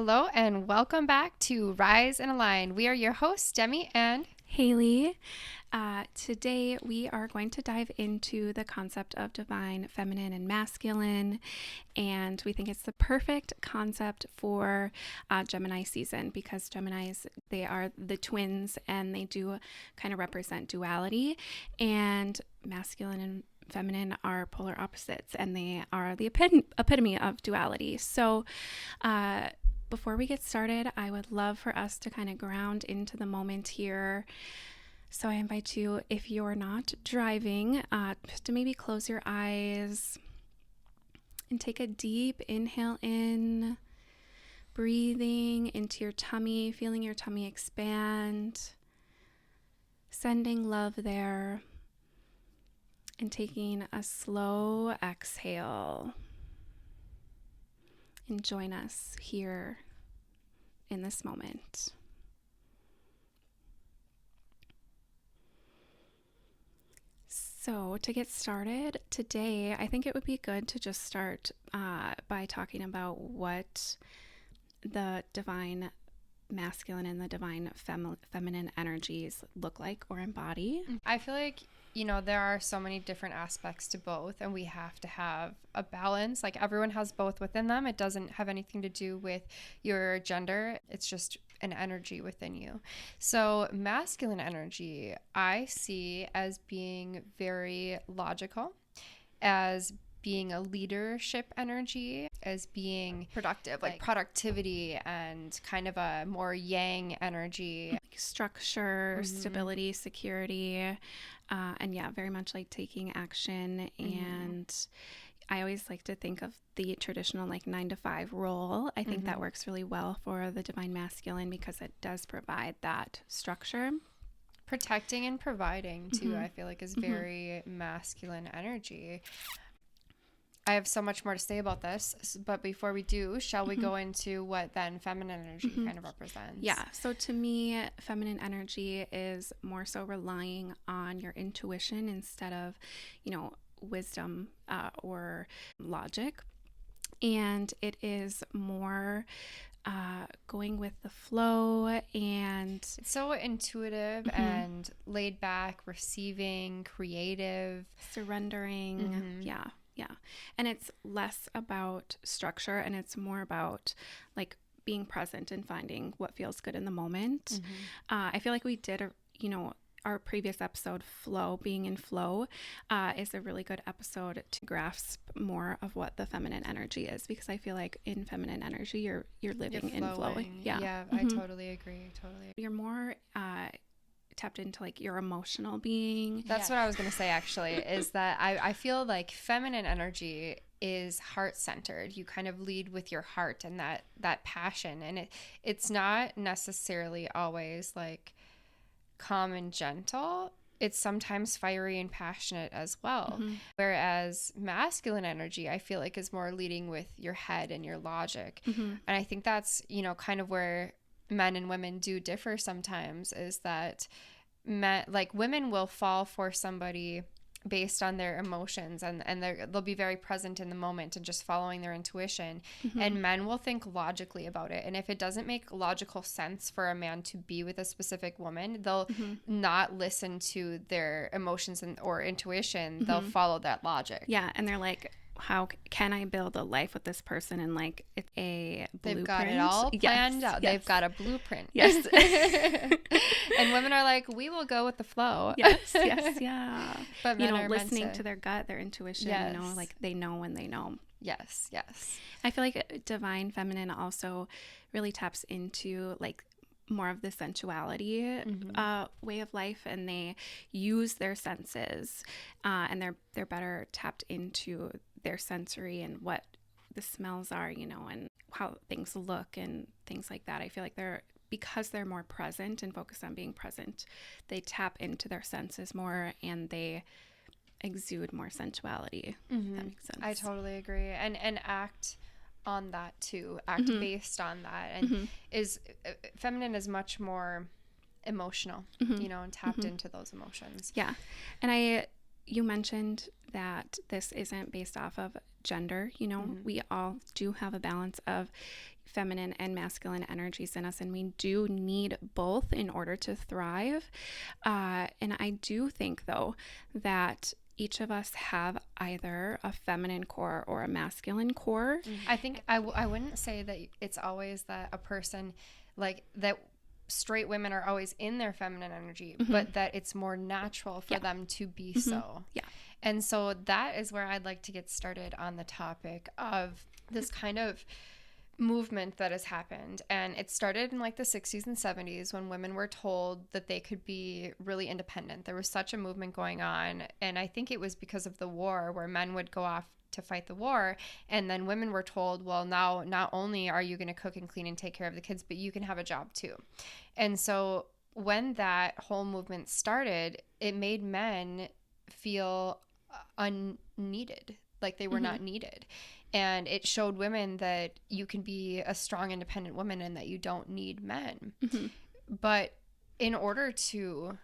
Hello and welcome back to Rise and Align. We are your hosts, Demi and Haley. Today we are going to dive into the concept of divine feminine and masculine, and we think it's the perfect concept for Gemini season because Geminis, they are the twins and they do kind of represent duality, and masculine and feminine are polar opposites and they are the epitome of duality. So before we get started, I would love for us to kind of ground into the moment here. So I invite you, if you're not driving, just to maybe close your eyes and take a deep inhale in, breathing into your tummy, feeling your tummy expand, sending love there, and taking a slow exhale. And join us here in this moment. So to get started today, I think it would be good to just start by talking about what the divine masculine and the divine feminine energies look like or embody. I feel like, there are so many different aspects to both and we have to have a balance. Like everyone has both within them. It doesn't have anything to do with your gender. It's just an energy within you. So masculine energy, I see as being very logical, as being a leadership energy, as being productive, like productivity and kind of a more yang energy. Like structure, stability, security, and yeah, very much like taking action. And I always like to think of the traditional like 9-to-5 role. I think that works really well for the divine masculine because it does provide that structure. Protecting and providing too, I feel like is very masculine energy. I have so much more to say about this, but before we do, shall we go into what then feminine energy kind of represents? Yeah, so to me, feminine energy is more so relying on your intuition instead of, wisdom or logic. And it is more going with the flow, and it's so intuitive and laid back, receiving, creative, surrendering. Yeah. And it's less about structure and it's more about like being present and finding what feels good in the moment. I feel like we did, our previous episode, flow, being in flow, is a really good episode to grasp more of what the feminine energy is, because I feel like in feminine energy, you're living in flow. Yeah, I totally agree. You're more tapped into like your emotional being. That's what I was going to say actually, is that I feel like feminine energy is heart-centered. You kind of lead with your heart and that passion, and it's not necessarily always like calm and gentle. It's sometimes fiery and passionate as well. Whereas masculine energy, I feel like, is more leading with your head and your logic. And I think that's, kind of where men and women do differ sometimes, is that women will fall for somebody based on their emotions and they'll be very present in the moment and just following their intuition, and men will think logically about it, and if it doesn't make logical sense for a man to be with a specific woman, they'll not listen to their emotions or intuition. They'll follow that logic. Yeah, and they're like, how can I build a life with this person? And like it's a blueprint. They've got it all planned out. Yes. They've got a blueprint. Yes. And women are like, we will go with the flow. Yes, yeah. But men are listening to their gut, their intuition, Yes. like they know when they know. Yes. I feel like divine feminine also really taps into like more of the sensuality way of life, and they use their senses, and they're better tapped into their sensory and what the smells are, and how things look and things like that. I feel like because they're more present and focused on being present, they tap into their senses more and they exude more sensuality. If that makes sense. I totally agree. And act on that too, act based on that, and is feminine is much more emotional, and tapped into those emotions. Yeah. And I you mentioned that this isn't based off of gender. You know, we all do have a balance of feminine and masculine energies in us, and we do need both in order to thrive. And I do think, though, that each of us have either a feminine core or a masculine core. I think I wouldn't say that it's always that a person like that straight women are always in their feminine energy, but that it's more natural for them to be so. Yeah. And so that is where I'd like to get started on the topic of this kind of movement that has happened. And it started in like the 60s and 70s when women were told that they could be really independent. There was such a movement going on. And I think it was because of the war, where men would go off to fight the war, and then women were told, well, now not only are you going to cook and clean and take care of the kids, but you can have a job too. And so when that whole movement started, it made men feel unneeded, like they were not needed. And it showed women that you can be a strong, independent woman and that you don't need men. But in order to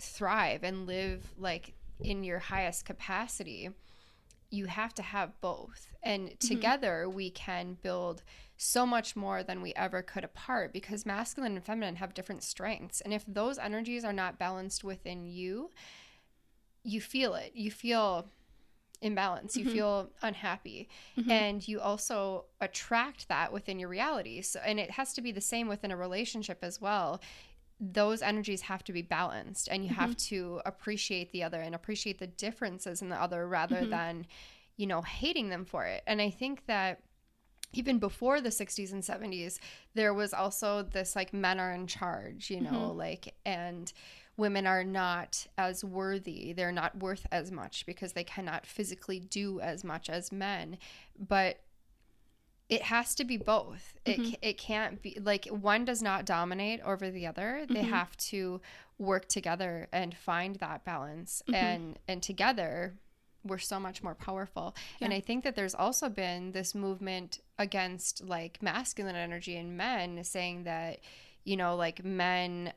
thrive and live like in your highest capacity, you have to have both. And together we can build so much more than we ever could apart, because masculine and feminine have different strengths. And if those energies are not balanced within you, you feel it. You feel imbalance. You feel unhappy. And you also attract that within your reality. So, and it has to be the same within a relationship as well. Those energies have to be balanced, and you have to appreciate the other and appreciate the differences in the other rather than, you know, hating them for it. And I think that even before the 60s and 70s, there was also this like men are in charge, you know, like, and women are not as worthy. They're not worth as much because they cannot physically do as much as men. But it has to be both. It can't be like one does not dominate over the other. They have to work together and find that balance. And together we're so much more powerful. Yeah. And I think that there's also been this movement against like masculine energy in men, saying that, you know, like men,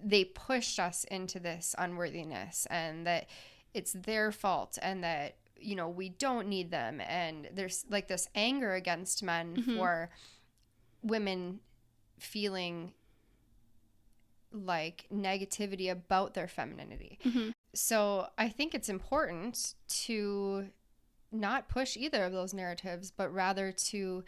they pushed us into this unworthiness and that it's their fault and that, you know, we don't need them. And there's like this anger against men for women feeling like negativity about their femininity. So I think it's important to not push either of those narratives, but rather to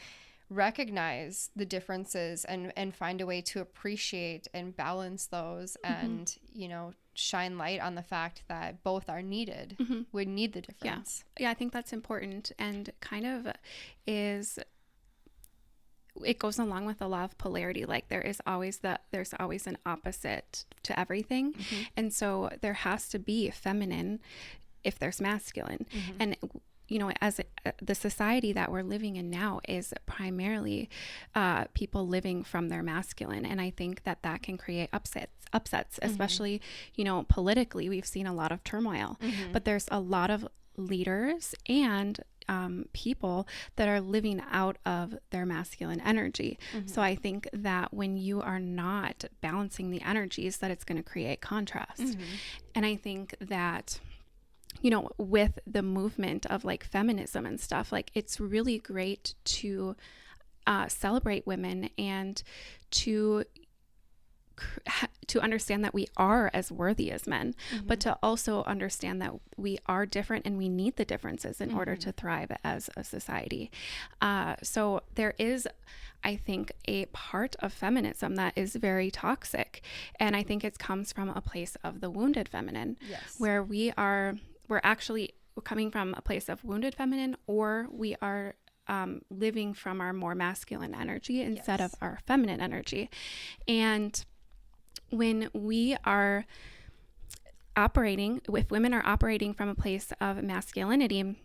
recognize the differences and find a way to appreciate and balance those and, you know, shine light on the fact that both are needed. We need the difference. Yeah, I think that's important, and kind of it goes along with the law of polarity. Like there's always an opposite to everything. And so there has to be feminine if there's masculine. And you know, as the society that we're living in now is primarily people living from their masculine. And I think that can create upsets, especially, you know, politically. We've seen a lot of turmoil, but there's a lot of leaders and people that are living out of their masculine energy. So I think that when you are not balancing the energies, that it's going to create contrast. And I think that, you know, with the movement of like feminism and stuff, like it's really great to celebrate women and to understand that we are as worthy as men, but to also understand that we are different and we need the differences in order to thrive as a society. So there is, I think, a part of feminism that is very toxic. And I think it comes from a place of the wounded feminine, where we're actually coming from a place of wounded feminine, or we are living from our more masculine energy instead of our feminine energy. And when we are operating, if women are operating from a place of masculinity,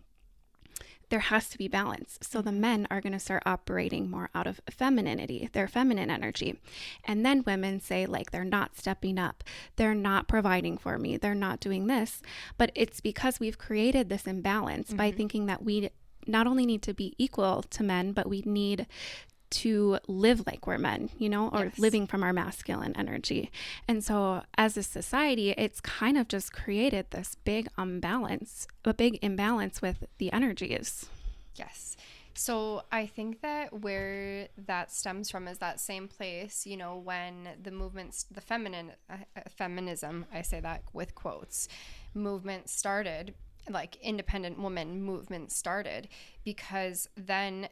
there has to be balance. So the men are going to start operating more out of femininity, their feminine energy. And then women say, like, they're not stepping up. They're not providing for me. They're not doing this. But it's because we've created this imbalance by thinking that we not only need to be equal to men, but we need to live like we're men, or Yes. living from our masculine energy. And so as a society, it's kind of just created this big imbalance with the energies. Yes. So I think that where that stems from is that same place, when the movements, the feminism, I say that with quotes, movement started, like independent woman movement started, because then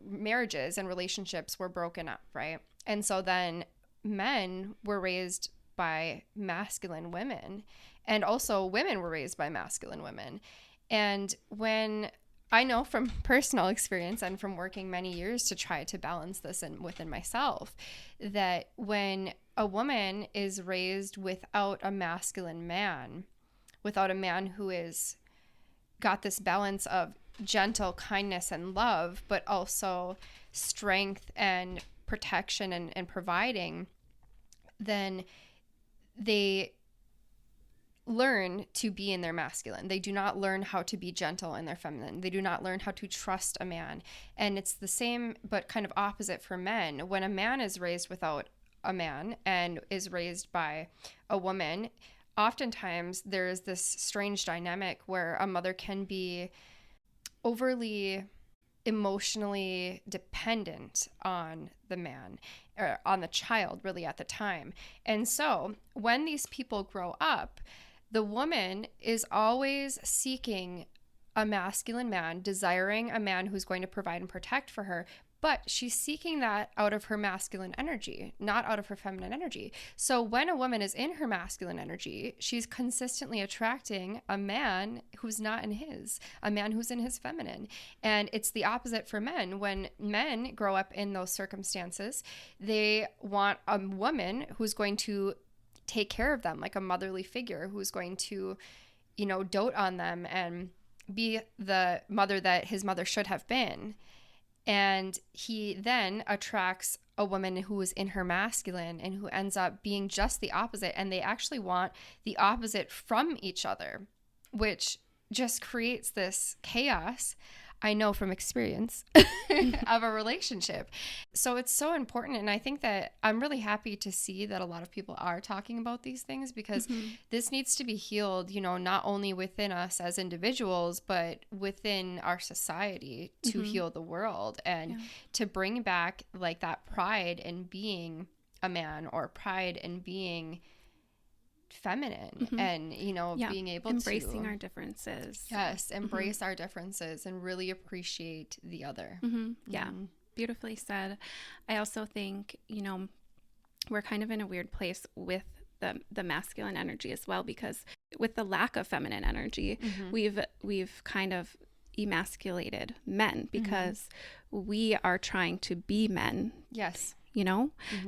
marriages and relationships were broken up, right? And so then men were raised by masculine women, and also women were raised by masculine women. And when I know from personal experience and from working many years to try to balance this within myself, that when a woman is raised without a masculine man, without a man who is got this balance of gentle kindness and love, but also strength and protection and providing, then they learn to be in their masculine. They do not learn how to be gentle in their feminine. They do not learn how to trust a man. And it's the same, but kind of opposite for men. When a man is raised without a man and is raised by a woman, oftentimes there's this strange dynamic where a mother can be overly emotionally dependent on the man, or on the child really at the time. And so when these people grow up, the woman is always seeking a masculine man, desiring a man who's going to provide and protect for her, but she's seeking that out of her masculine energy, not out of her feminine energy. So when a woman is in her masculine energy, she's consistently attracting a man who's not in a man who's in his feminine. And it's the opposite for men. When men grow up in those circumstances, they want a woman who's going to take care of them, like a motherly figure who's going to, dote on them and be the mother that his mother should have been. And he then attracts a woman who is in her masculine and who ends up being just the opposite. And they actually want the opposite from each other, which just creates this chaos, I know from experience, of a relationship. So it's so important. And I think that I'm really happy to see that a lot of people are talking about these things, because this needs to be healed, not only within us as individuals, but within our society to heal the world and to bring back like that pride in being a man, or pride in being feminine, and being able embracing our differences. Yes, embrace our differences and really appreciate the other. Yeah, beautifully said. I also think we're kind of in a weird place with the masculine energy as well, because with the lack of feminine energy, we've kind of emasculated men, because we are trying to be men. Yes.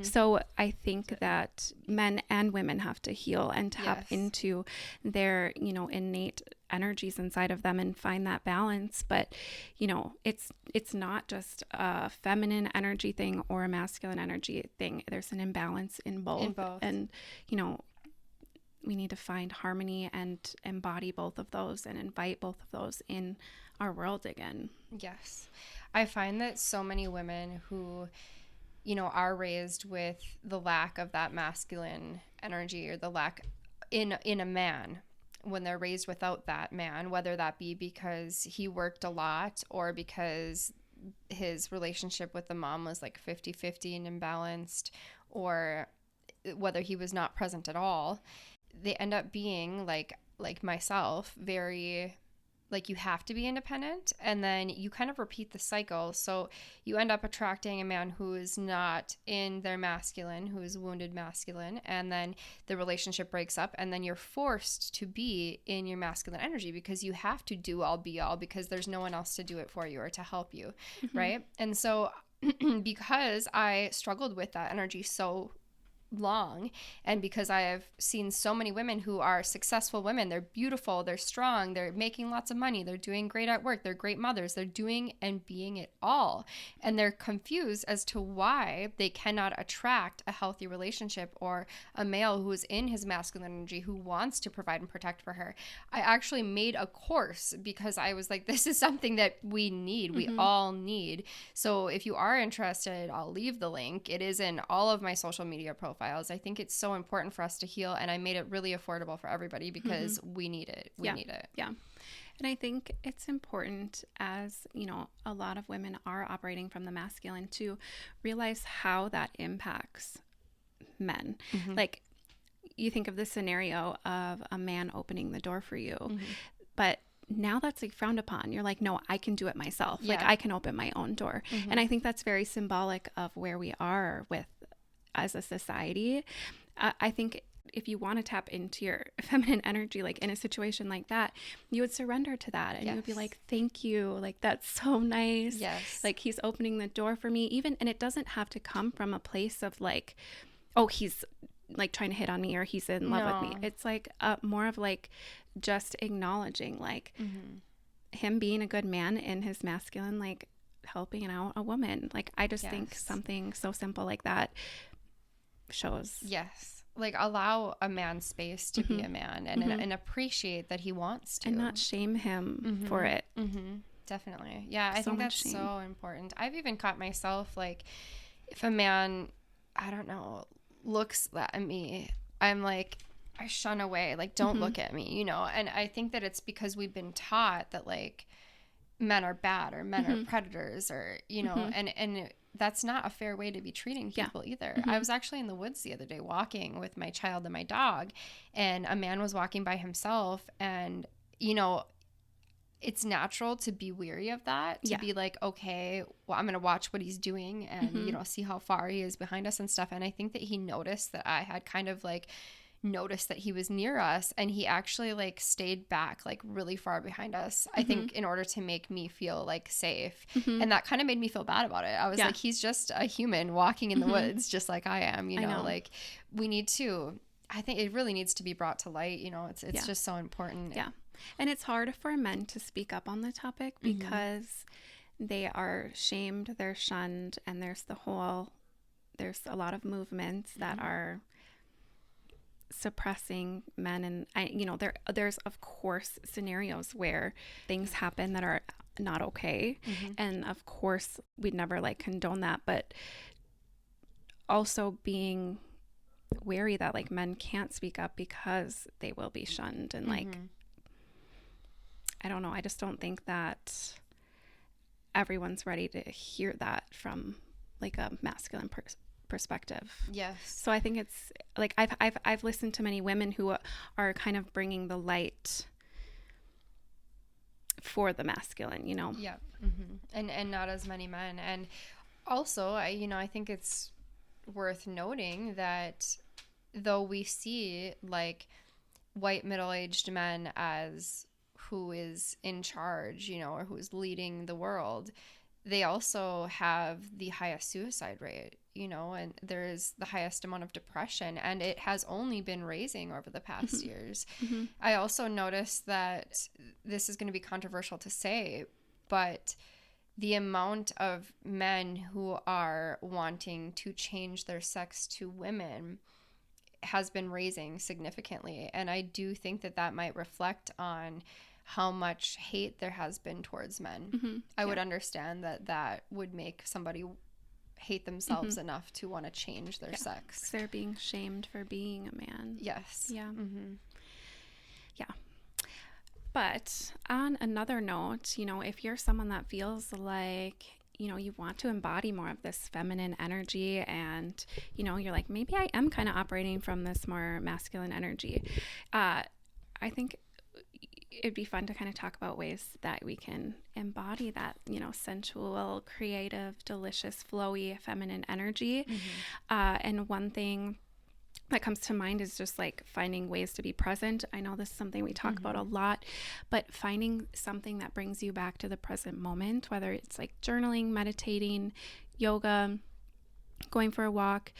So I think that men and women have to heal and tap into their, innate energies inside of them and find that balance. But, it's not just a feminine energy thing or a masculine energy thing. There's an imbalance in both. And, we need to find harmony and embody both of those and invite both of those in our world again. Yes. I find that so many women who are raised with the lack of that masculine energy, or the lack in a man, when they're raised without that man, whether that be because he worked a lot or because his relationship with the mom was like 50-50 and imbalanced, or whether he was not present at all, they end up being like myself, very like you have to be independent, and then you kind of repeat the cycle. So you end up attracting a man who is not in their masculine, who is wounded masculine, and then the relationship breaks up, and then you're forced to be in your masculine energy because you have to do all be all, because there's no one else to do it for you or to help you, right? And so because I struggled with that energy so long, and because I have seen so many women who are successful women, they're beautiful, they're strong, they're making lots of money, they're doing great at work, they're great mothers, they're doing and being it all, and they're confused as to why they cannot attract a healthy relationship or a male who is in his masculine energy who wants to provide and protect for her. I actually made a course because I was like, this is something that we need, we all need. So if you are interested, I'll leave the link. It is in all of my social media profiles. I think it's so important for us to heal, and I made it really affordable for everybody because we need it. We need it. Yeah. And I think it's important, as you know, a lot of women are operating from the masculine, to realize how that impacts men. Like, you think of the scenario of a man opening the door for you, but now that's like frowned upon. You're like, no, I can do it myself. Like, I can open my own door. And I think that's very symbolic of where we are with as a society. I think if you want to tap into your feminine energy, like in a situation like that, you would surrender to that, and you would be like, thank you. Like, that's so nice. Like, he's opening the door for me, even, and it doesn't have to come from a place of like, oh, he's like trying to hit on me or he's in love with me. It's like more of like just acknowledging like him being a good man in his masculine, like helping out a woman. Like, I just think something so simple like that shows. Like, allow a man space to be a man, and appreciate that he wants to, and not shame him for it. Definitely. I think that's so important. I've even caught myself, like, if a man, I don't know, looks at me, I'm like, I shun away, like, don't look at me, you know. And I think that it's because we've been taught that, like, men are bad, or men are predators, or, you know, and that's not a fair way to be treating people either. I was actually in the woods the other day walking with my child and my dog, and a man was walking by himself, and, you know, it's natural to be weary of that, to be like, okay, well, I'm going to watch what he's doing and, you know, see how far he is behind us and stuff. And I think that he noticed that I had kind of like noticed that he was near us, and he actually like stayed back like really far behind us, I think, in order to make me feel like safe. And that kind of made me feel bad about it. I was like, he's just a human walking in the woods just like I am, you know. Like, we need to, I think it really needs to be brought to light, you know. It's just so important. And it's hard for men to speak up on the topic because they are shamed, they're shunned, and there's a lot of movements that are suppressing men. And you know, there's of course scenarios where things happen that are not okay, and of course we'd never like condone that, but also being wary that like men can't speak up because they will be shunned. And like, I don't know, I just don't think that everyone's ready to hear that from like a masculine perspective. So I think it's like I've listened to many women who are kind of bringing the light for the masculine, you know. And not as many men. And also, I think it's worth noting that though we see like white middle-aged men as who is in charge, you know, or who is leading the world, they also have the highest suicide rate, you know, and there's the highest amount of depression, and it has only been raising over the past years. I also noticed that this is going to be controversial to say, but the amount of men who are wanting to change their sex to women has been raising significantly. And I do think that that might reflect on how much hate there has been towards men. I would understand that that would make somebody hate themselves enough to want to change their sex. 'Cause they're being shamed for being a man. Yeah. But on another note, you know, if you're someone that feels like, you know, you want to embody more of this feminine energy, and, you know, you're like, maybe I am kind of operating from this more masculine energy, I think it'd be fun to kind of talk about ways that we can embody that, you know, sensual, creative, delicious, flowy, feminine energy. And one thing that comes to mind is just like finding ways to be present. I know this is something we talk about a lot, but finding something that brings you back to the present moment, whether it's like journaling, meditating, yoga, going for a walk,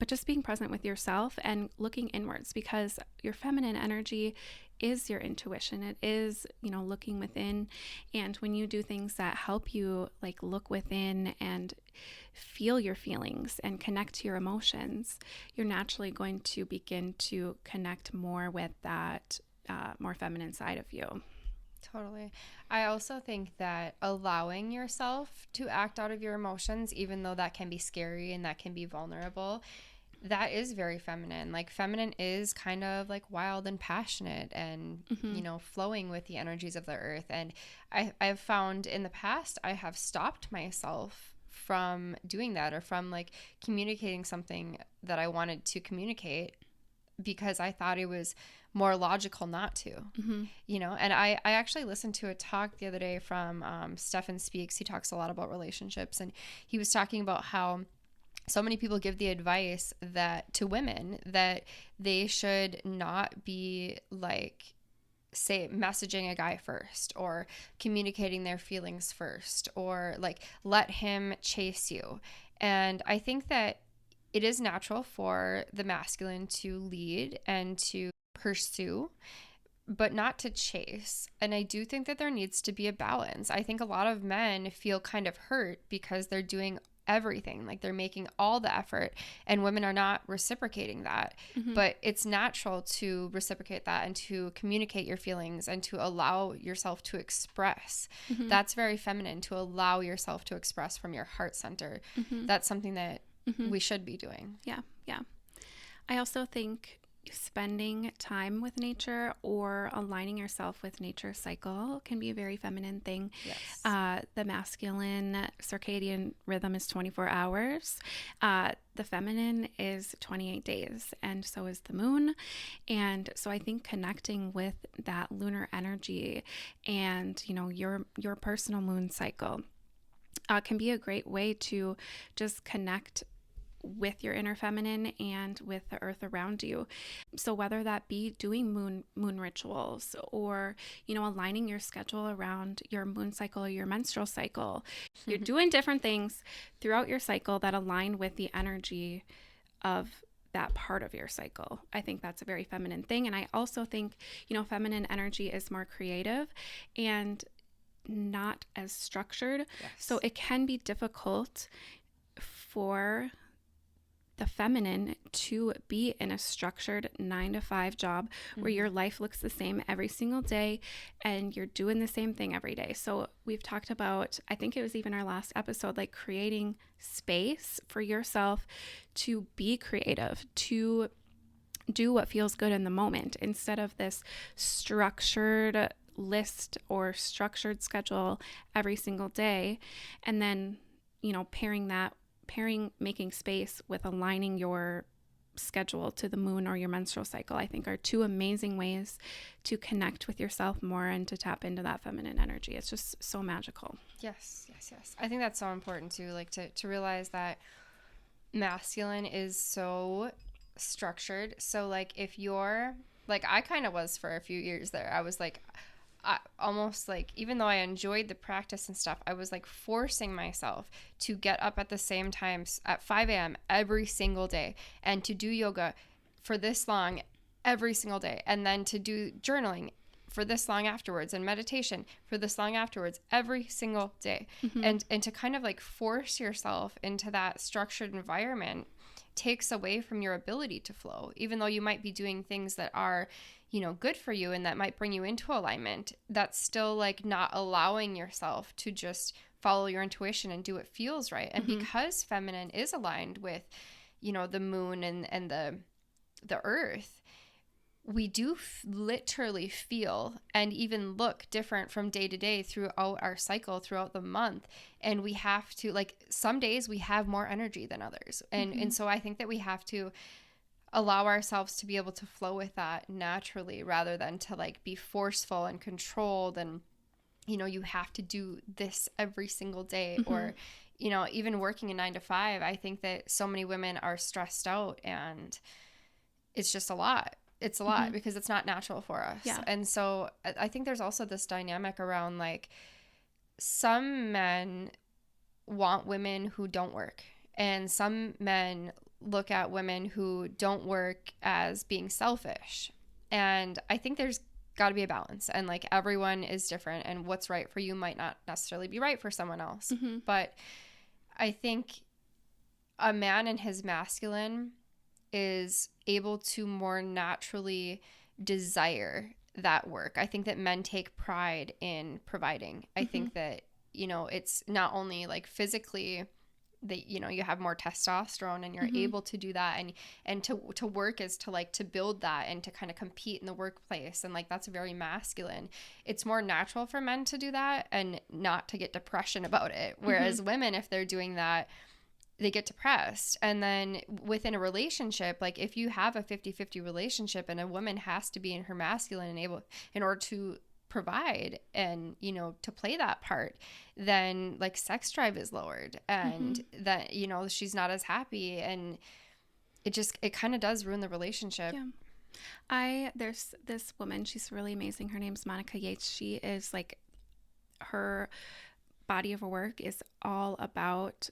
but just being present with yourself and looking inwards, because your feminine energy is your intuition. It is, looking within. And when you do things that help you like look within and feel your feelings and connect to your emotions, you're naturally going to begin to connect more with that more feminine side of you. Totally. I also think that allowing yourself to act out of your emotions, even though that can be scary and that can be vulnerable, that is very feminine. Like, feminine is kind of like wild and passionate and, flowing with the energies of the earth. And I've found in the past, I have stopped myself from doing that, or from like communicating something that I wanted to communicate, because I thought it was more logical not to, and I actually listened to a talk the other day from Stefan Speaks. He talks a lot about relationships, and he was talking about how so many people give the advice that to women that they should not be like, say, messaging a guy first, or communicating their feelings first, or like let him chase you. And I think that it is natural for the masculine to lead and to pursue, but not to chase. And I do think that there needs to be a balance. I think a lot of men feel kind of hurt because they're doing everything, like they're making all the effort, and women are not reciprocating that. But it's natural to reciprocate that and to communicate your feelings and to allow yourself to express. That's very feminine, to allow yourself to express from your heart center. That's something that we should be doing. Yeah. I also think spending time with nature or aligning yourself with nature's cycle can be a very feminine thing. Yes. The masculine circadian rhythm is 24 hours. The feminine is 28 days, and so is the moon. And so I think connecting with that lunar energy and, your personal moon cycle can be a great way to just connect with your inner feminine and with the earth around you. So whether that be doing moon rituals, or aligning your schedule around your moon cycle or your menstrual cycle, you're doing different things throughout your cycle that align with the energy of that part of your cycle. I think that's a very feminine thing. And I also think feminine energy is more creative and not as structured. Yes. So it can be difficult for the feminine to be in a structured 9-to-5 job where your life looks the same every single day and you're doing the same thing every day. So we've talked about, I think it was even our last episode, like creating space for yourself to be creative, to do what feels good in the moment, instead of this structured list or structured schedule every single day. And then, making space with aligning your schedule to the moon or your menstrual cycle, I think are two amazing ways to connect with yourself more and to tap into that feminine energy. It's just so magical. Yes. I think that's so important too, like to realize that masculine is so structured. So like, if you're like, I kind of was for a few years there, I was like, almost like, even though I enjoyed the practice and stuff, I was like forcing myself to get up at the same times at 5 a.m. every single day, and to do yoga for this long every single day, and then to do journaling for this long afterwards, and meditation for this long afterwards every single day. And to kind of like force yourself into that structured environment takes away from your ability to flow. Even though you might be doing things that are good for you and that might bring you into alignment, that's still like not allowing yourself to just follow your intuition and do what feels right. And because feminine is aligned with, the moon and the earth, we do literally feel and even look different from day to day throughout our cycle, throughout the month. And we have to, like, some days we have more energy than others. And so I think that we have to allow ourselves to be able to flow with that naturally, rather than to like be forceful and controlled and, you have to do this every single day. Or, even working a 9-to-5, I think that so many women are stressed out, and it's just a lot. It's a lot because it's not natural for us. Yeah. And so I think there's also this dynamic around like, some men want women who don't work, and some men look at women who don't work as being selfish. And I think there's got to be a balance, and like everyone is different, and what's right for you might not necessarily be right for someone else. But I think a man in his masculine is able to more naturally desire that work. I think that men take pride in providing. I think that, you know, it's not only like physically that, you know, you have more testosterone and you're able to do that, and to work is to like to build that and to kind of compete in the workplace, and like that's very masculine. It's more natural for men to do that and not to get depression about it, whereas women, if they're doing that, they get depressed. And then within a relationship, like if you have a 50-50 relationship and a woman has to be in her masculine and able in order to provide and, you know, to play that part, then like sex drive is lowered, and that, you know, she's not as happy, and it kind of does ruin the relationship. There's this woman, she's really amazing. Her name's Monica Yates. She is like, her body of work is all about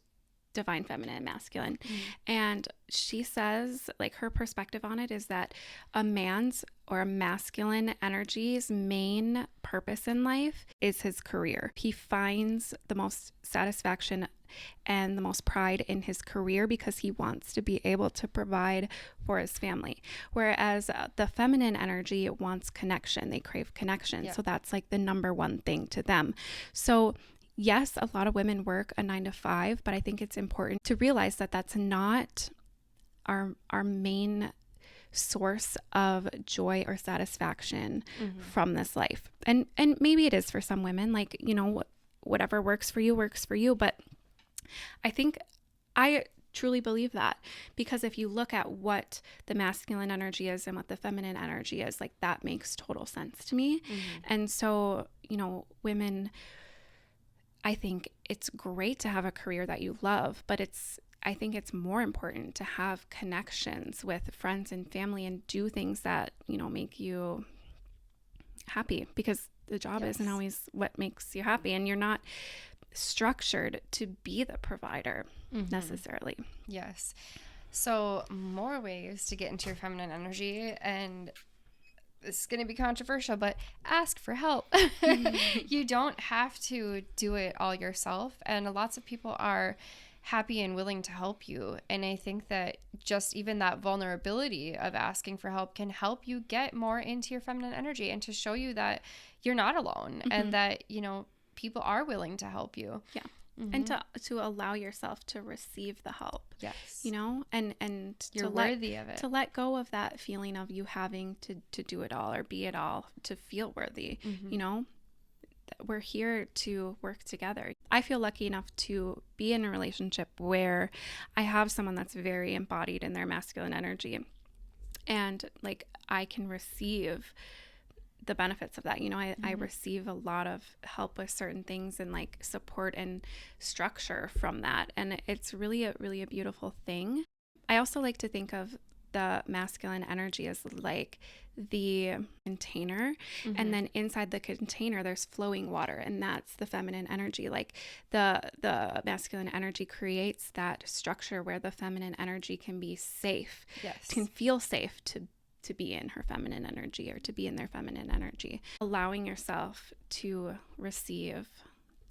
divine feminine and masculine. And she says, like, her perspective on it is that a man's or a masculine energy's main purpose in life is his career. He finds the most satisfaction and the most pride in his career because he wants to be able to provide for his family. Whereas the feminine energy wants connection. They crave connection. So that's like the number one thing to them. So yes, a lot of women work a 9-to-5, but I think it's important to realize that that's not our main source of joy or satisfaction from this life. And maybe it is for some women, like, you know, whatever works for you. But I truly believe that, because if you look at what the masculine energy is and what the feminine energy is, like, that makes total sense to me. And so, you know, women, I think it's great to have a career that you love, but I think it's more important to have connections with friends and family and do things that, you know, make you happy, because the job isn't always what makes you happy, and you're not structured to be the provider necessarily. Yes. So more ways to get into your feminine energy, and this is going to be controversial, but ask for help. You don't have to do it all yourself. And lots of people are happy and willing to help you. And I think that just even that vulnerability of asking for help can help you get more into your feminine energy, and to show you that you're not alone, and that, you know, people are willing to help you. Yeah. And to allow yourself to receive the help. Yes. You know, and you're worthy of it. To let go of that feeling of you having to do it all or be it all to feel worthy. You know, we're here to work together. I feel lucky enough to be in a relationship where I have someone that's very embodied in their masculine energy, and like I can receive the benefits of that. You know, I receive a lot of help with certain things and like support and structure from that. And it's really a beautiful thing. I also like to think of the masculine energy as like the container, and then inside the container there's flowing water, and that's the feminine energy. Like the masculine energy creates that structure where the feminine energy can be safe, can feel safe to be in her feminine energy, or to be in their feminine energy. Allowing yourself to receive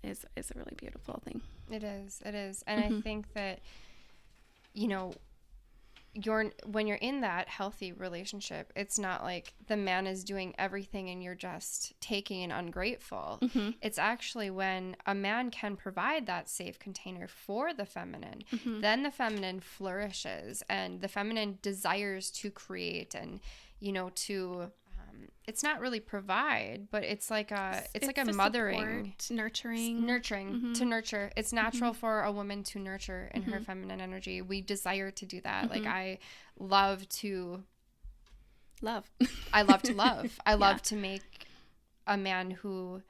is a really beautiful thing. It is. And I think that, you know, when you're in that healthy relationship, it's not like the man is doing everything and you're just taking and ungrateful. It's actually when a man can provide that safe container for the feminine, then the feminine flourishes, and the feminine desires to create, and, you know, to it's not really provide, but it's like a mothering, support, nurturing to nurture. It's natural for a woman to nurture in her feminine energy. We desire to do that. Like I love to love. I love to love. I love to make a man who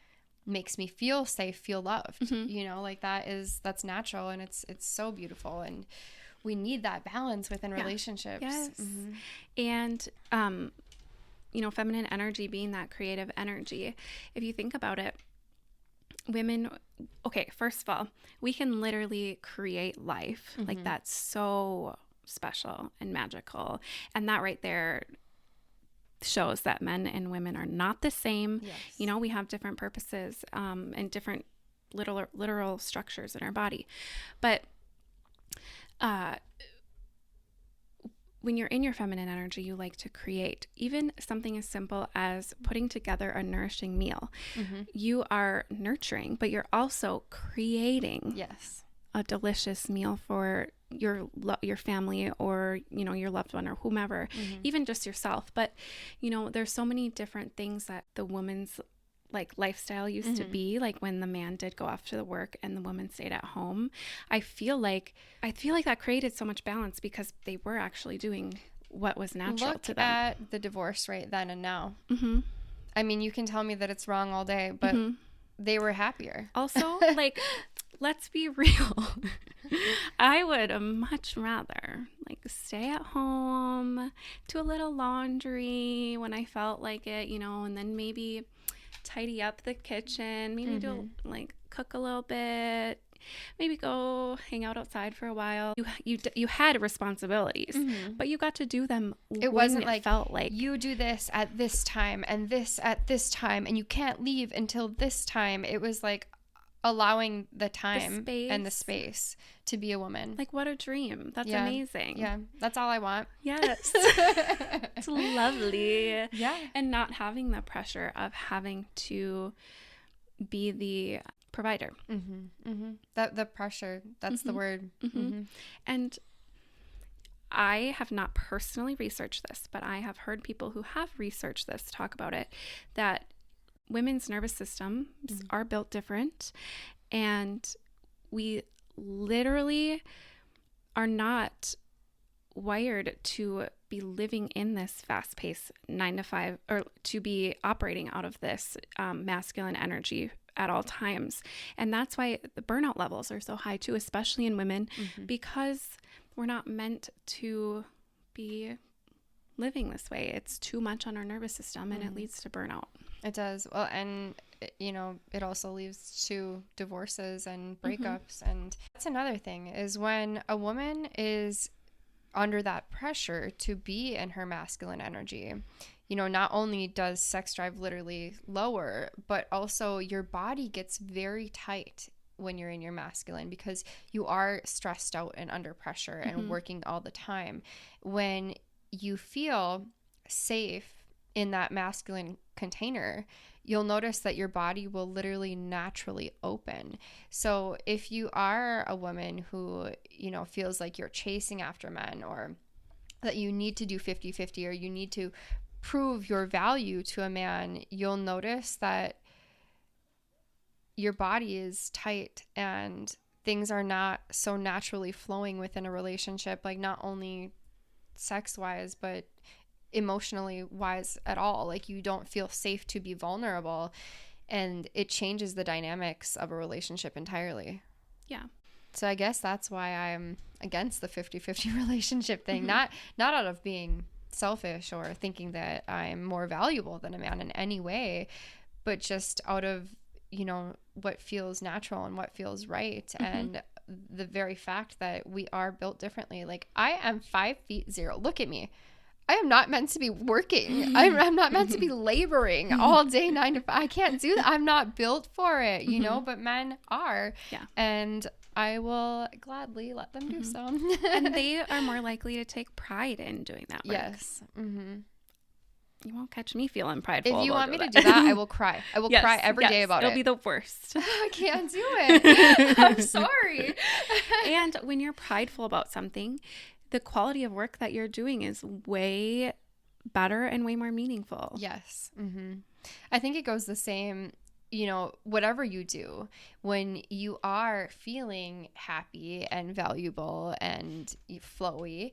makes me feel safe, feel loved. You know, like that's natural, and it's so beautiful, and we need that balance within relationships. Yes. And you know, feminine energy being that creative energy. If you think about it, women, okay, first of all, we can literally create life. Like that's so special and magical. And that right there shows that men and women are not the same. Yes. You know, we have different purposes and different literal structures in our body. But when you're in your feminine energy, you like to create. Even something as simple as putting together a nourishing meal. Mm-hmm. You are nurturing, but you're also creating Yes. a delicious meal for your family, or, you know, your loved one, or whomever, even just yourself. But, you know, there's so many different things that the woman's like lifestyle used to be, like when the man did go off to the work and the woman stayed at home. I feel like that created so much balance because they were actually doing what was natural to them. Look at the divorce rate then and now. Mm-hmm. I mean, you can tell me that it's wrong all day, but they were happier. Also, like, let's be real. I would much rather like stay at home, do a little laundry when I felt like it, you know, and then maybe tidy up the kitchen, maybe cook a little bit, maybe go hang out outside for a while. You had responsibilities, but you got to do them. It wasn't like felt like you do this at this time and this at this time, and you can't leave until this time. It was like allowing the time and the space to be a woman. Like, what a dream. That's amazing. Yeah, that's all I want. Yes. It's lovely. Yeah. And not having the pressure of having to be the provider. The pressure, that's the word. And I have not personally researched this, but I have heard people who have researched this talk about it, that women's nervous systems are built different, and we literally are not wired to be living in this fast-paced 9-to-5, or to be operating out of this masculine energy at all times. And that's why the burnout levels are so high too, especially in women, because we're not meant to be living this way. It's too much on our nervous system, and it leads to burnout. It does. Well, and you know, it also leads to divorces and breakups. And that's another thing, is when a woman is under that pressure to be in her masculine energy, you know, not only does sex drive literally lower, but also your body gets very tight when you're in your masculine, because you are stressed out and under pressure and working all the time. When you feel safe in that masculine container, you'll notice that your body will literally naturally open. So if you are a woman who, you know, feels like you're chasing after men, or that you need to do 50-50, or you need to prove your value to a man, you'll notice that your body is tight and things are not so naturally flowing within a relationship, like not only sex-wise, but emotionally wise at all. Like, you don't feel safe to be vulnerable, and it changes the dynamics of a relationship entirely. Yeah. So I guess that's why I'm against the 50-50 relationship thing. Not out of being selfish or thinking that I'm more valuable than a man in any way, but just out of, you know, what feels natural and what feels right. And the very fact that we are built differently. Like, I am 5'0". Look at me. I am not meant to be working. I'm not meant to be laboring all day 9 to 5. I can't do that. I'm not built for it, you know, but men are. Yeah. And I will gladly let them do so. And they are more likely to take pride in doing that work. Yes. You won't catch me feeling prideful. If you want me to do that, I will cry. I will cry every day about it. It'll be the worst. I can't do it. I'm sorry. And when you're prideful about something, the quality of work that you're doing is way better and way more meaningful. Yes. I think it goes the same, you know, whatever you do, when you are feeling happy and valuable and flowy,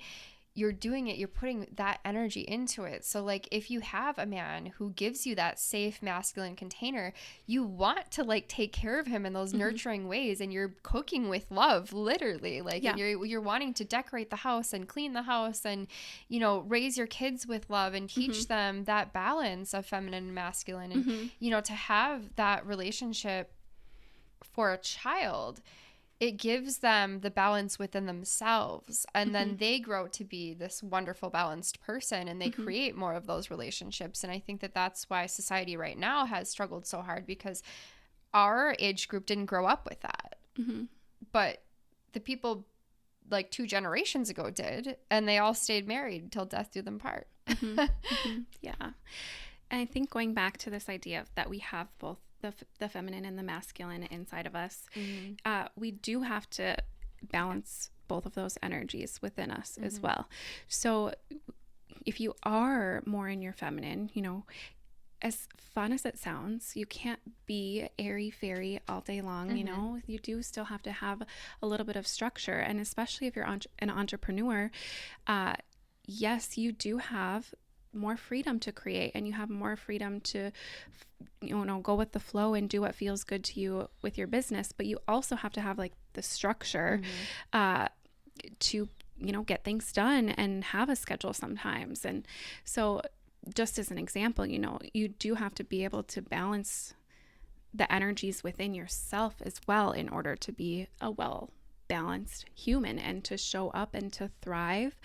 you're doing it, you're putting that energy into it. So like, if you have a man who gives you that safe masculine container, you want to like take care of him in those nurturing ways, and you're cooking with love, literally. Like, and you're wanting to decorate the house and clean the house and, you know, raise your kids with love and teach them that balance of feminine and masculine. And, you know, to have that relationship for a child, it gives them the balance within themselves, and Mm-hmm. then they grow to be this wonderful balanced person, and they Mm-hmm. create more of those relationships. And I think that that's why society right now has struggled so hard, because our age group didn't grow up with that, Mm-hmm. but the people like 2 generations ago did, and they all stayed married until death do them part. Mm-hmm. Mm-hmm. Yeah. And I think going back to this idea of that we have both the feminine and the masculine inside of us, we do have to balance both of those energies within us as well. So if you are more in your feminine, you know, as fun as it sounds, you can't be airy fairy all day long. You know, you do still have to have a little bit of structure. And especially if you're an entrepreneur, yes, you do have more freedom to create, and you have more freedom to, you know, go with the flow and do what feels good to you with your business. But you also have to have like the structure to, you know, get things done and have a schedule sometimes. And so just as an example, you know, you do have to be able to balance the energies within yourself as well in order to be a well balanced human and to show up and to thrive.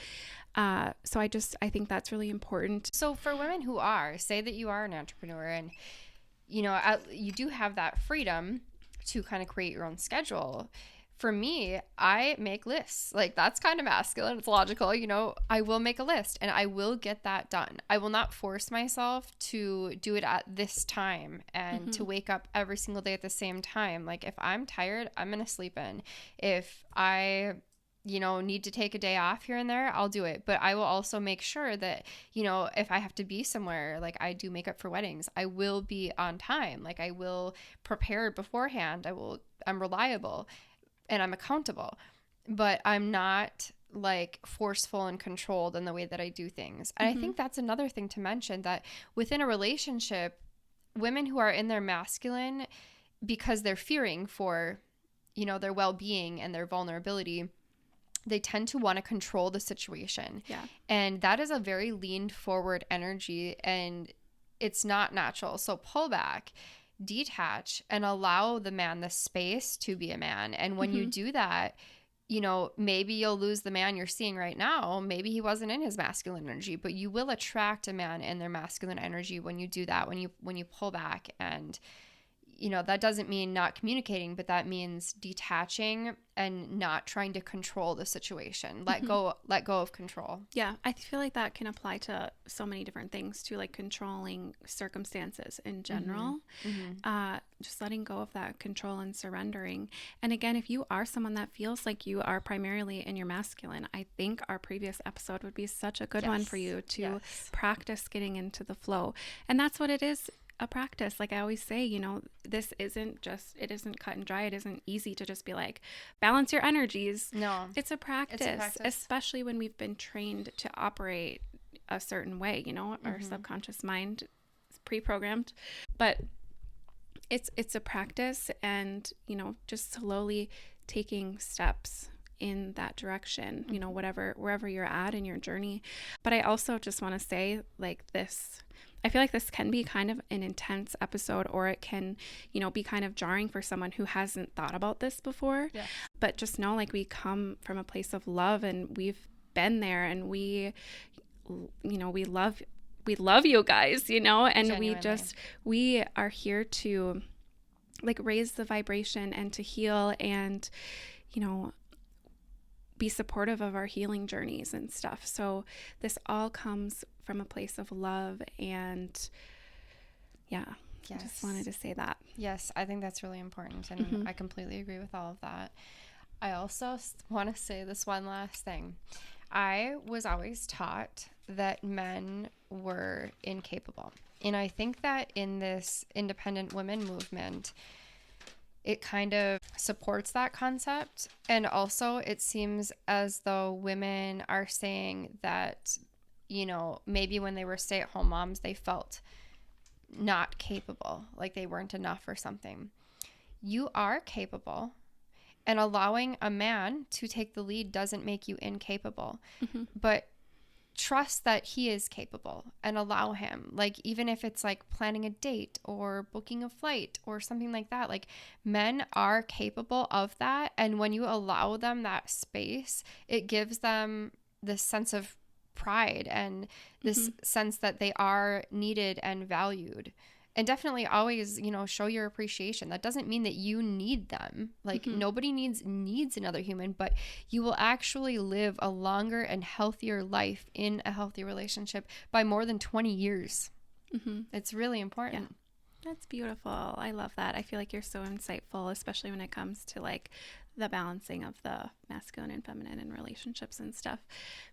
So I think that's really important. So for women who say that you are an entrepreneur, and you know, you do have that freedom to kind of create your own schedule. For me, I make lists. Like, that's kind of masculine. It's logical. You know, I will make a list and I will get that done. I will not force myself to do it at this time and to wake up every single day at the same time. Like, if I'm tired, I'm going to sleep in. If I, you know, need to take a day off here and there, I'll do it. But I will also make sure that, you know, if I have to be somewhere, like I do makeup for weddings, I will be on time. Like, I will prepare beforehand. I'm reliable. And I'm accountable, but I'm not like forceful and controlled in the way that I do things. And I think that's another thing to mention, that within a relationship, women who are in their masculine, because they're fearing for, you know, their well-being and their vulnerability, they tend to want to control the situation. Yeah. And that is a very leaned forward energy, and it's not natural. So pull back, detach, and allow the man the space to be a man. And when you do that, you know, maybe you'll lose the man you're seeing right now. Maybe he wasn't in his masculine energy, but you will attract a man in their masculine energy when you do that, when you pull back. And you know, that doesn't mean not communicating, but that means detaching and not trying to control the situation. Let go of control. Yeah, I feel like that can apply to so many different things too, like controlling circumstances in general. Just letting go of that control and surrendering. And again, if you are someone that feels like you are primarily in your masculine, I think our previous episode would be such a good one for you to practice getting into the flow. And that's what it is. A practice. Like I always say, you know, it isn't cut and dry. It isn't easy to just be like, balance your energies. No. It's a practice, especially when we've been trained to operate a certain way, you know, our subconscious mind is pre-programmed. But it's a practice, and, you know, just slowly taking steps in that direction, you know, wherever you're at in your journey. But I also just want to say, like, I feel like this can be kind of an intense episode, or it can, you know, be kind of jarring for someone who hasn't thought about this before. Yeah. But just know, like, we come from a place of love, and we've been there, and we love you guys, you know, and genuinely. we are here to like raise the vibration and to heal and, you know, be supportive of our healing journeys and stuff. So this all comes from a place of love, and I just wanted to say that. Yes, I think that's really important, and I completely agree with all of that. I also want to say this one last thing. I was always taught that men were incapable, and I think that in this independent women movement, it kind of supports that concept. And also it seems as though women are saying that, you know, maybe when they were stay-at-home moms, they felt not capable, like they weren't enough or something. You are capable, and allowing a man to take the lead doesn't make you incapable. But trust that he is capable and allow him. Like, even if it's like planning a date or booking a flight or something like that, like men are capable of that. And when you allow them that space, it gives them this sense of pride and this sense that they are needed and valued. And definitely always, show your appreciation. That doesn't mean that you need them. Like, nobody needs another human, but you will actually live a longer and healthier life in a healthy relationship by more than 20 years. It's really important. Yeah. That's beautiful. I love that. I feel like you're so insightful, especially when it comes to like the balancing of the masculine and feminine in relationships and stuff.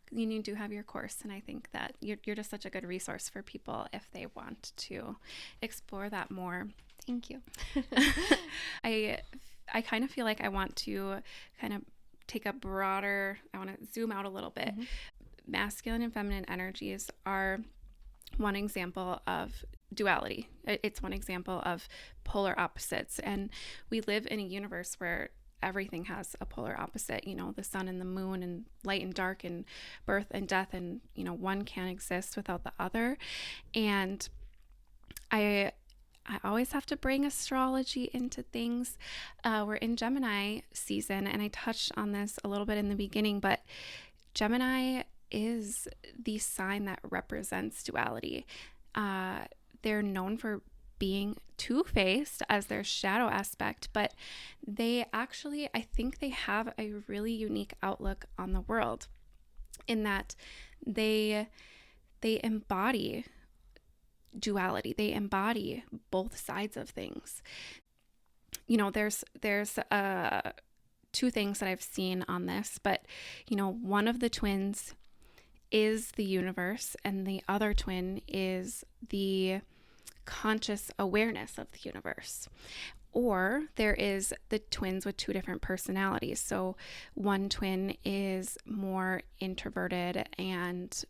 You do have your course, and I think that you're just such a good resource for people if they want to explore that more. Thank you. I kind of feel like I want to kind of I want to zoom out a little bit. Masculine and feminine energies are one example of duality. It's one example of polar opposites. And we live in a universe where everything has a polar opposite, the sun and the moon and light and dark and birth and death. And, one can't exist without the other. And I always have to bring astrology into things. We're in Gemini season, and I touched on this a little bit in the beginning, but Gemini is the sign that represents duality. They're known for being two-faced as their shadow aspect, but they actually, I think they have a really unique outlook on the world in that they embody duality. They embody both sides of things. There's two things that I've seen on this, but one of the twins is the universe, and the other twin is the conscious awareness of the universe. Or there is the twins with two different personalities. So one twin is more introverted and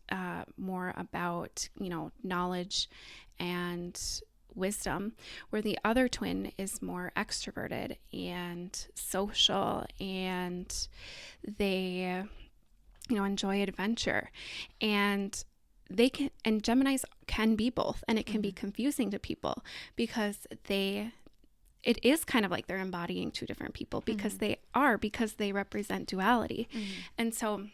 more about, knowledge and wisdom, where the other twin is more extroverted and social, and they enjoy adventure. And Geminis can be both, and it can be confusing to people because it is kind of like they're embodying two different people because because they represent duality. And so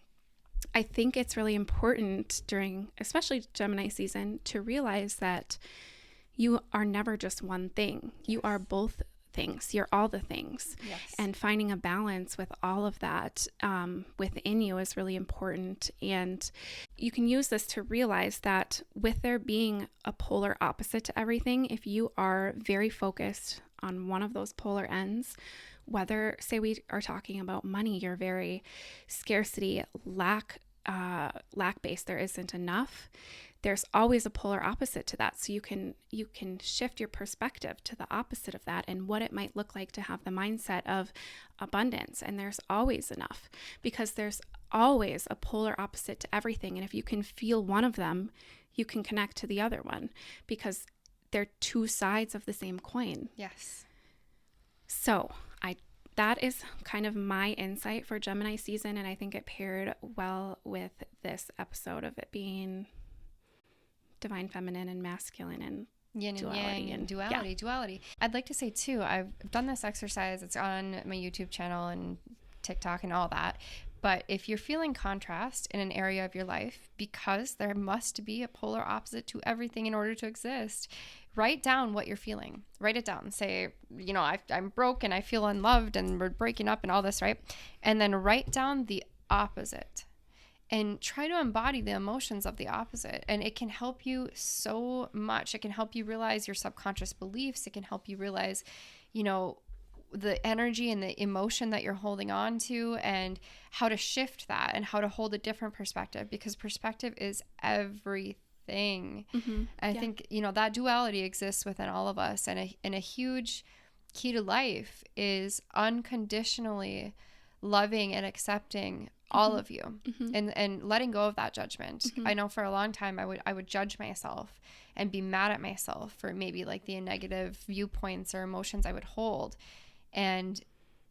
I think it's really important during, especially Gemini season, to realize that you are never just one thing. You are both things. You're all the things. Yes. And finding a balance with all of that within you is really important. And you can use this to realize that with there being a polar opposite to everything, if you are very focused on one of those polar ends, whether, say we are talking about money, you're very scarcity, lack-based, there isn't enough. There's always a polar opposite to that. So you can shift your perspective to the opposite of that and what it might look like to have the mindset of abundance. And there's always enough, because there's always a polar opposite to everything. And if you can feel one of them, you can connect to the other one, because they're two sides of the same coin. Yes. So that is kind of my insight for Gemini season. And I think it paired well with this episode of it being divine feminine and masculine and yin and duality yang and duality. I'd like to say too, I've done this exercise. It's on my YouTube channel and TikTok and all that. But if you're feeling contrast in an area of your life, because there must be a polar opposite to everything in order to exist, write down what you're feeling. Write it down. Say, I'm broke and I feel unloved and we're breaking up and all this, right? And then write down the opposite and try to embody the emotions of the opposite. And it can help you so much. It can help you realize your subconscious beliefs. It can help you realize, the energy and the emotion that you're holding on to, and how to shift that and how to hold a different perspective, because perspective is everything. I think, that duality exists within all of us. And a huge key to life is unconditionally loving and accepting all of you, and letting go of that judgment. I know for a long time I would judge myself and be mad at myself for maybe like the negative viewpoints or emotions I would hold. And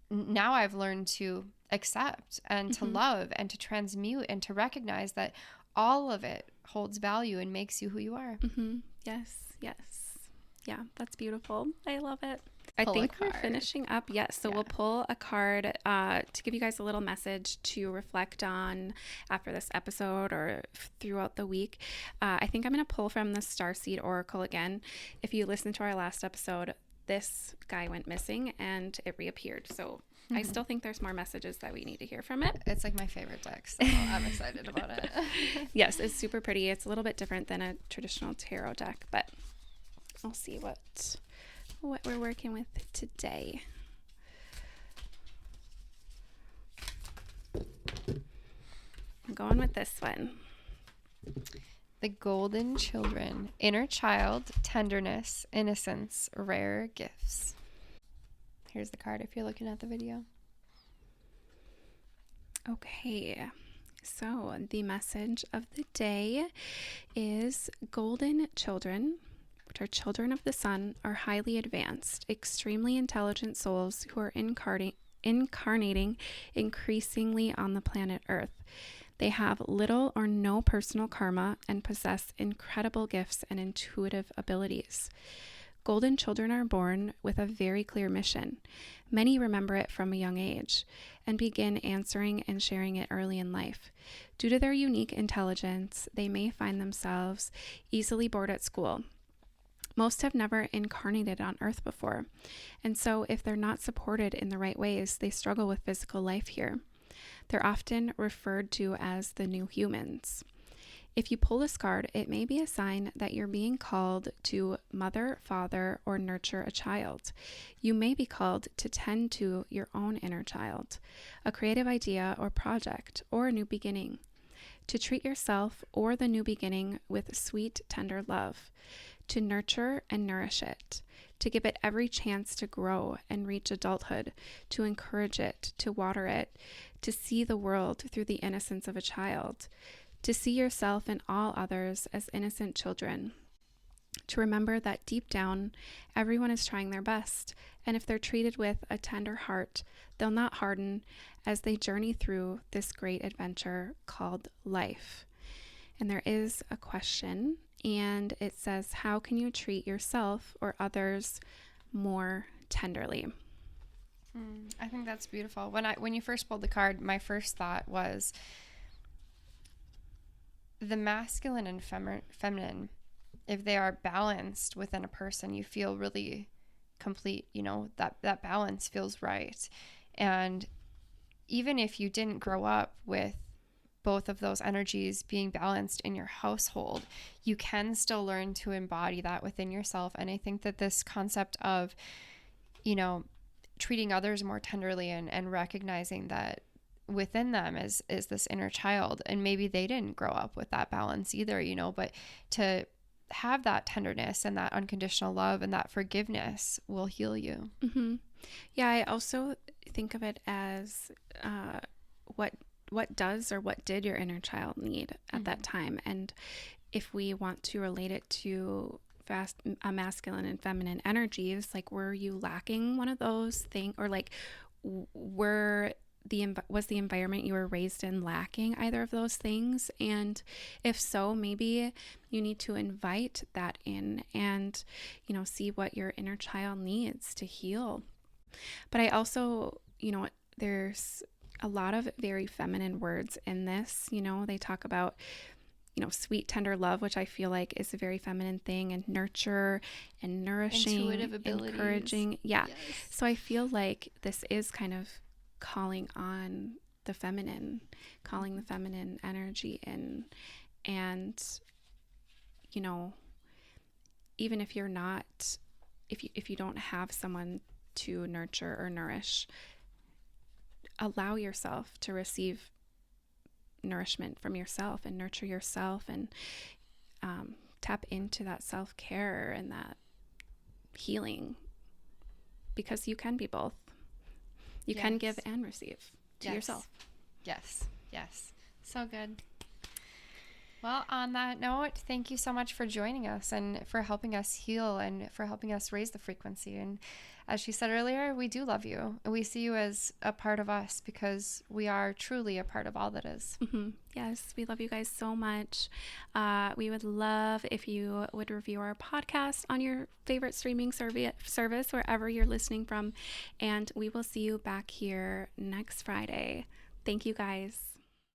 now I've learned to accept and to love and to transmute and to recognize that all of it holds value and makes you who you are. Mm-hmm. Yes. Yeah, that's beautiful. I love it. I Pull a think we're card. finishing up. Yes. So we'll pull a card to give you guys a little message to reflect on after this episode or throughout the week. I think I'm going to pull from the Starseed Oracle again. If you listened to our last episode, this guy went missing and it reappeared. So I still think there's more messages that we need to hear from it. It's like my favorite deck, so I'm excited about it. Yes, it's super pretty. It's a little bit different than a traditional tarot deck, but I'll see what we're working with today. I'm going with this one. The Golden Children. Inner child, tenderness, innocence, rare gifts. Here's the card if you're looking at the video. Okay, so the message of the day is golden children, which are children of the sun, are highly advanced, extremely intelligent souls who are incarnating increasingly on the planet Earth. They have little or no personal karma and possess incredible gifts and intuitive abilities. Golden children are born with a very clear mission. Many remember it from a young age and begin answering and sharing it early in life. Due to their unique intelligence, they may find themselves easily bored at school. Most have never incarnated on Earth before, and so if they're not supported in the right ways, they struggle with physical life here. They're often referred to as the new humans. If you pull this card, it may be a sign that you're being called to mother, father, or nurture a child. You may be called to tend to your own inner child, a creative idea or project, or a new beginning. To treat yourself or the new beginning with sweet, tender love. To nurture and nourish it. To give it every chance to grow and reach adulthood. To encourage it, to water it. To see the world through the innocence of a child. To see yourself and all others as innocent children. To remember that deep down, everyone is trying their best, and if they're treated with a tender heart, they'll not harden as they journey through this great adventure called life. And there is a question, and it says, how can you treat yourself or others more tenderly? I think that's beautiful. When you first pulled the card, my first thought was the masculine and feminine, if they are balanced within a person, you feel really complete, that balance feels right. And even if you didn't grow up with both of those energies being balanced in your household, you can still learn to embody that within yourself. And I think that this concept of, treating others more tenderly and recognizing that within them is this inner child, and maybe they didn't grow up with that balance either, but to have that tenderness and that unconditional love and that forgiveness will heal you. Mm-hmm. Yeah, I also think of it as what does or what did your inner child need at that time, and if we want to relate it to masculine and feminine energies, like, were you lacking one of those things, or like was the environment you were raised in lacking either of those things? And if so, maybe you need to invite that in and, see what your inner child needs to heal. But I also, there's a lot of very feminine words in this. They talk about, sweet, tender love, which I feel like is a very feminine thing, and nurture and nourishing, intuitive abilities, encouraging. Yeah. Yes. So I feel like this is kind of calling on the feminine, calling the feminine energy in. And, even if you're not, if you don't have someone to nurture or nourish, allow yourself to receive nourishment from yourself and nurture yourself, and tap into that self-care and that healing, because you can be both. You can give and receive to yourself. Yes. So good. Well, on that note, thank you so much for joining us and for helping us heal and for helping us raise the frequency. And as she said earlier, we do love you. And we see you as a part of us because we are truly a part of all that is. Yes, we love you guys so much. We would love if you would review our podcast on your favorite streaming service, wherever you're listening from. And we will see you back here next Friday. Thank you guys.